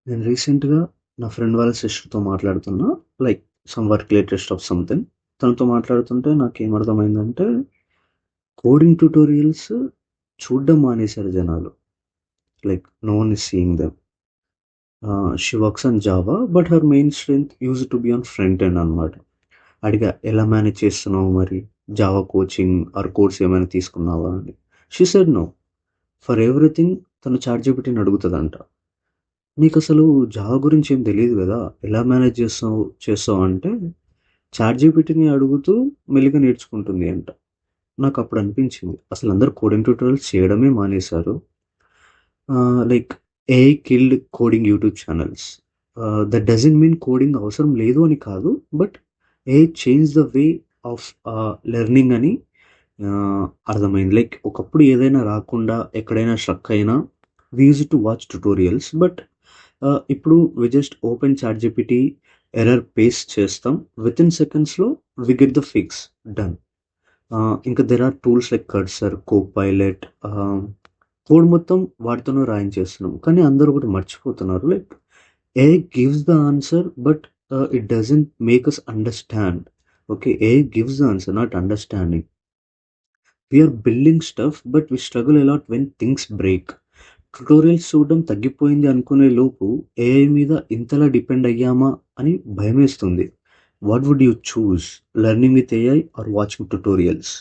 నేను రీసెంట్‌గా నా ఫ్రెండ్ వాళ్ళ సిస్టర్‌తో మాట్లాడుతున్నా. Like some work related stuff something. తనతో మాట్లాడుతుంటే నాకేమర్థమైందంటే, కోడింగ్ ట్యుటోరియల్స్ చూడడం మానేశారు జనాలు. Like no one is seeing them. She works on Java but her main strength used to be on front end అనమాట. అడిగా, "ఎలా మేనేజ్ చేస్తున్నావు మరి? జావా కోచింగ్ ఆర్ కోర్స్ ఏమైనా తీసుకున్నావా" అని. She said no. For everything తను చాట్‌జీపీటీని అడుగుతదంట. "నీకసలు జావా గురించి ఏం తెలీదు గదా! ఎలా మేనేజ్ చేస్తావు" అంటే, చాట్‌జీపీటీని అడుగుతూ మెల్లిగా నేర్చుకుంటుంది అంట. నాకప్పుడు అనిపించింది, అసలందరూ కోడింగ్ ట్యుటోరియల్స్ చేయడమే మానేశారు. Like AI killed coding YouTube channels. That doesn't mean coding అవసరం లేదు అని కాదు. But AI change the way of learning అని అర్థమైంది. లైక్ ఒకప్పుడు ఏదైనా రాకుండా ఎక్కడైనా స్ట్రక్ అయినా we used to watch tutorials. But ఇప్పుడు we just open ChatGPT, error paste చేస్తాం. వితిన్ సెకండ్స్‌లో we get the fix done. ఇంకా there are tools like Cursor, Copilot, code మొత్తం వాటితోనే రాయించేస్తున్నాం. కానీ అందరూ ఒకటి మర్చిపోతున్నారు. Like AI gives the answer but it doesn't make us understand. Okay. AI gives the answer not understanding. We are building stuff but we struggle a lot when things break. Tutorials చూడడం తగ్గిపోయింది అనుకునే లోపు AI మీద ఇంతలా depend అయ్యామా అని భయమేస్తుంది. What would you choose? Learning with AI or watching tutorials?